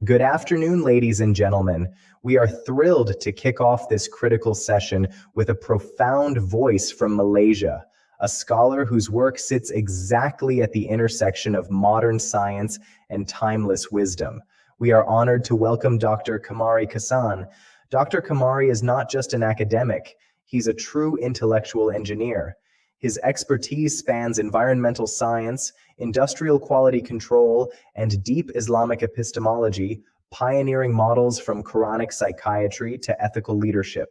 Good afternoon, ladies and gentlemen. We are thrilled to kick off this critical session with a profound voice from Malaysia, a scholar whose work sits exactly at the intersection of modern science and timeless wisdom. We are honored to welcome Dr. Kamari Kasan. Dr. Kamari is not just an academic, he's a true intellectual engineer. His expertise spans environmental science, industrial quality control, and deep Islamic epistemology, pioneering models from Quranic psychiatry to ethical leadership.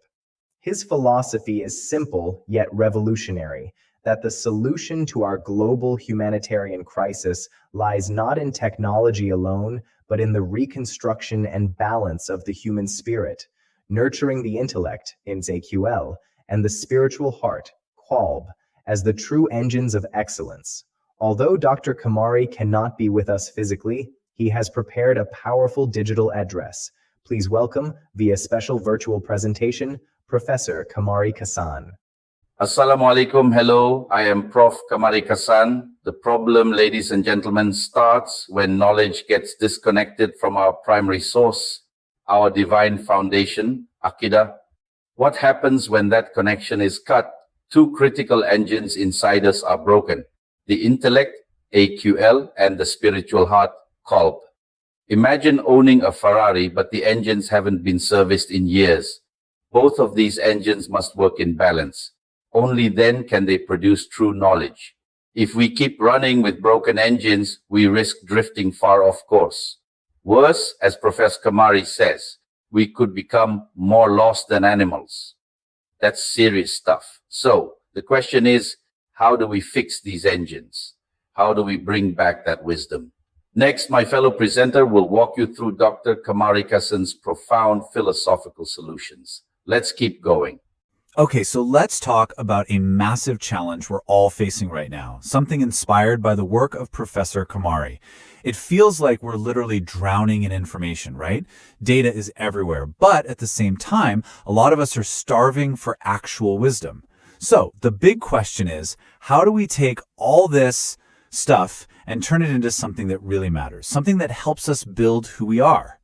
His philosophy is simple yet revolutionary, that the solution to our global humanitarian crisis lies not in technology alone, but in the reconstruction and balance of the human spirit, nurturing the intellect, in ZQL, and the spiritual heart, Qalb, as the true engines of excellence. Although Dr. Kamari cannot be with us physically, he has prepared a powerful digital address. Please welcome, via special virtual presentation, Professor Kamari Kasan. Assalamu alaikum. Hello, I am Prof. Kamari Kasan. The problem, ladies and gentlemen, starts when knowledge gets disconnected from our primary source, our divine foundation, Aqidah. What happens when that connection is cut? Two critical engines inside us are broken, the intellect, AQL, and the spiritual heart, Qalb. Imagine owning a Ferrari, but the engines haven't been serviced in years. Both of these engines must work in balance. Only then can they produce true knowledge. If we keep running with broken engines, we risk drifting far off course. Worse, as Professor Kamari says, we could become more lost than animals. That's serious stuff. So the question is, how do we fix these engines? How do we bring back that wisdom? Next, my fellow presenter will walk you through Dr. Kamari Kasan's profound philosophical solutions. Let's keep going. Okay, so let's talk about a massive challenge we're all facing right now, something inspired by the work of Professor Kamari. It feels like we're literally drowning in information, right? Data is everywhere, but at the same time, a lot of us are starving for actual wisdom. So the big question is, how do we take all this stuff and turn it into something that really matters, something that helps us build who we are?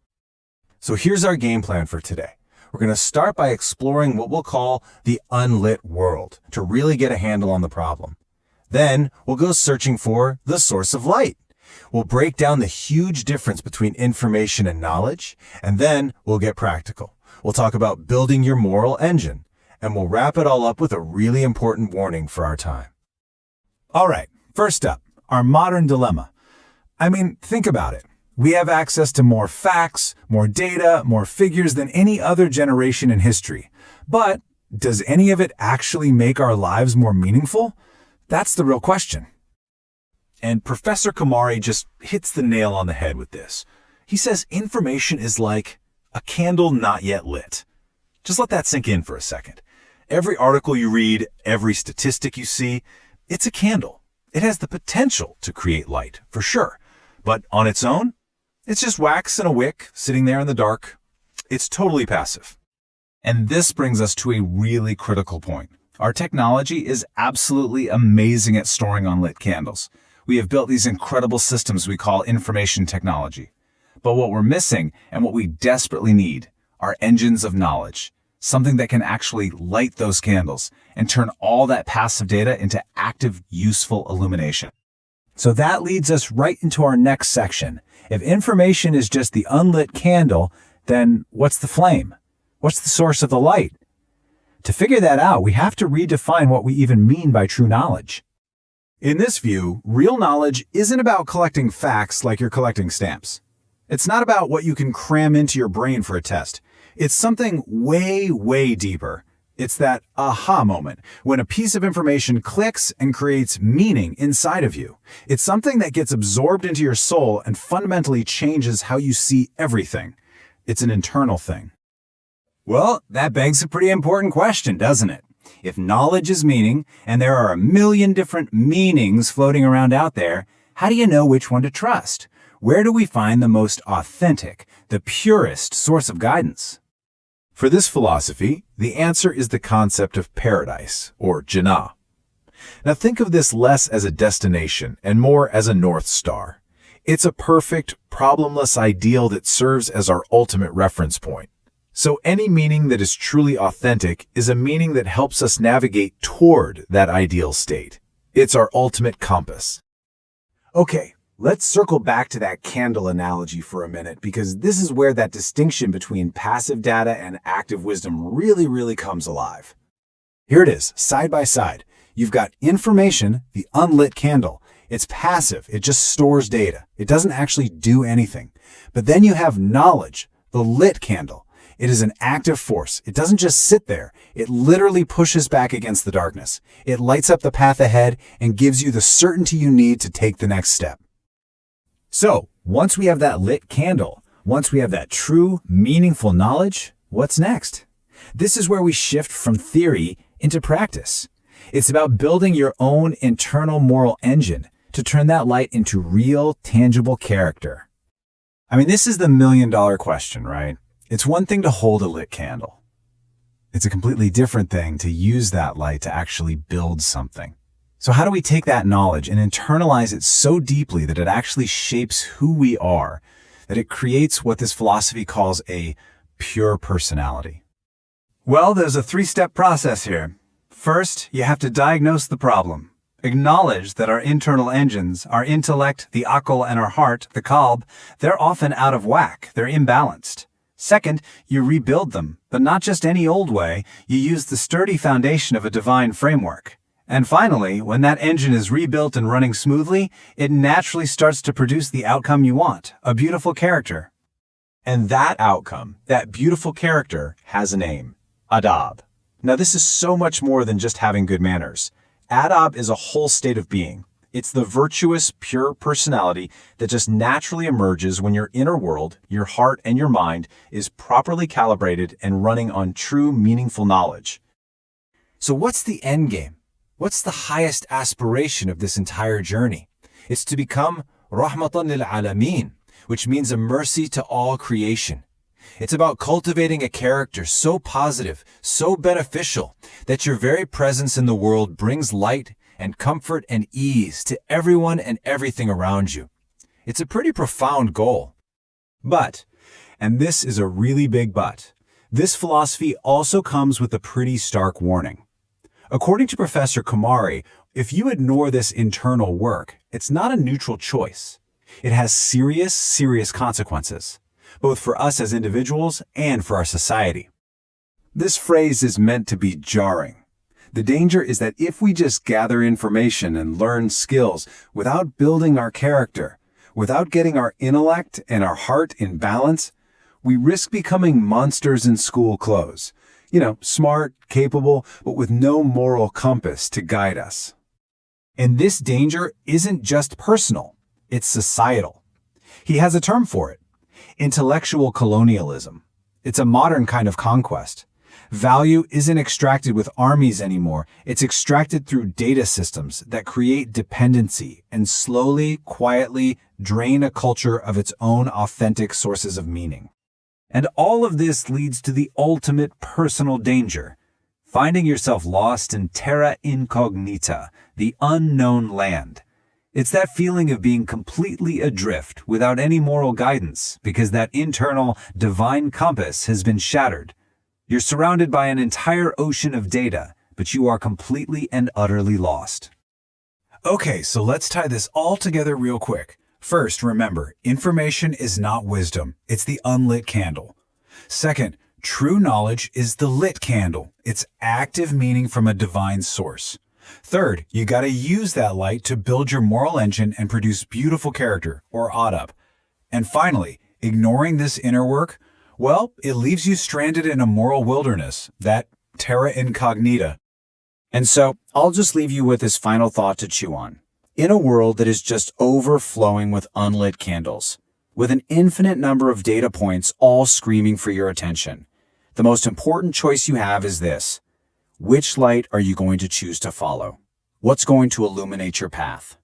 So here's our game plan for today. We're going to start by exploring what we'll call the unlit world to really get a handle on the problem. Then we'll go searching for the source of light. We'll break down the huge difference between information and knowledge, and then we'll get practical. We'll talk about building your moral engine, and we'll wrap it all up with a really important warning for our time. All right, first up, our modern dilemma. I mean, think about it. We have access to more facts, more data, more figures than any other generation in history. But does any of it actually make our lives more meaningful? That's the real question. And Professor Kamari just hits the nail on the head with this. He says information is like a candle not yet lit. Just let that sink in for a second. Every article you read, every statistic you see, it's a candle. It has the potential to create light, for sure. But on its own, it's just wax and a wick sitting there in the dark. It's totally passive. And this brings us to a really critical point. Our technology is absolutely amazing at storing unlit candles. We have built these incredible systems we call information technology. But what we're missing and what we desperately need are engines of knowledge, something that can actually light those candles and turn all that passive data into active, useful illumination. So that leads us right into our next section. If information is just the unlit candle, then what's the flame? What's the source of the light? To figure that out, we have to redefine what we even mean by true knowledge. In this view, real knowledge isn't about collecting facts like you're collecting stamps. It's not about what you can cram into your brain for a test. It's something way, way deeper. It's that aha moment, when a piece of information clicks and creates meaning inside of you. It's something that gets absorbed into your soul and fundamentally changes how you see everything. It's an internal thing. Well, that begs a pretty important question, doesn't it? If knowledge is meaning, and there are a million different meanings floating around out there, how do you know which one to trust? Where do we find the most authentic, the purest source of guidance? For this philosophy, the answer is the concept of paradise, or Jannah. Now think of this less as a destination and more as a North Star. It's a perfect, problemless ideal that serves as our ultimate reference point. So any meaning that is truly authentic is a meaning that helps us navigate toward that ideal state. It's our ultimate compass. Okay, let's circle back to that candle analogy for a minute, because this is where that distinction between passive data and active wisdom really comes alive. Here it is, side by side. You've got information, the unlit candle. It's passive, it just stores data. It doesn't actually do anything. But then you have knowledge, the lit candle. It is an active force. It doesn't just sit there. It literally pushes back against the darkness. It lights up the path ahead and gives you the certainty you need to take the next step. So, once we have that lit candle, once we have that true, meaningful knowledge, what's next? This is where we shift from theory into practice. It's about building your own internal moral engine to turn that light into real, tangible character. I mean, this is the million-dollar question, right? It's one thing to hold a lit candle. It's a completely different thing to use that light to actually build something. So how do we take that knowledge and internalize it so deeply that it actually shapes who we are, that it creates what this philosophy calls a pure personality? Well, there's a three-step process here. First, you have to diagnose the problem. Acknowledge that our internal engines, our intellect, the aql, and our heart, the qalb, they're often out of whack, they're imbalanced. Second, you rebuild them, but not just any old way. You use the sturdy foundation of a divine framework. And finally, when that engine is rebuilt and running smoothly, it naturally starts to produce the outcome you want, a beautiful character. And that outcome, that beautiful character, has a name: adab. Now, this is so much more than just having good manners. Adab is a whole state of being. It's the virtuous, pure personality that just naturally emerges when your inner world, your heart and your mind, is properly calibrated and running on true, meaningful knowledge. So what's the end game? What's the highest aspiration of this entire journey? It's to become rahmatan lil alameen, which means a mercy to all creation. It's about cultivating a character so positive, so beneficial, that your very presence in the world brings light and comfort and ease to everyone and everything around you. It's a pretty profound goal. But, and this is a really big but, this philosophy also comes with a pretty stark warning. According to Professor Kamari, if you ignore this internal work, it's not a neutral choice. It has serious consequences, both for us as individuals and for our society. This phrase is meant to be jarring. The danger is that if we just gather information and learn skills without building our character, without getting our intellect and our heart in balance, we risk becoming monsters in school clothes. Smart, capable, but with no moral compass to guide us. And this danger isn't just personal, it's societal. He has a term for it: intellectual colonialism. It's a modern kind of conquest. Value isn't extracted with armies anymore. It's extracted through data systems that create dependency and slowly, quietly drain a culture of its own authentic sources of meaning. And all of this leads to the ultimate personal danger: finding yourself lost in terra incognita, the unknown land. It's that feeling of being completely adrift without any moral guidance because that internal divine compass has been shattered. You're surrounded by an entire ocean of data, but you are completely and utterly lost. Okay, so let's tie this all together real quick. First, remember, information is not wisdom. It's the unlit candle. Second, true knowledge is the lit candle. It's active meaning from a divine source. Third, you gotta use that light to build your moral engine and produce beautiful character, or adab. And finally, ignoring this inner work, well, it leaves you stranded in a moral wilderness, that terra incognita. And so, I'll just leave you with this final thought to chew on. In a world that is just overflowing with unlit candles, with an infinite number of data points all screaming for your attention, the most important choice you have is this: which light are you going to choose to follow? What's going to illuminate your path?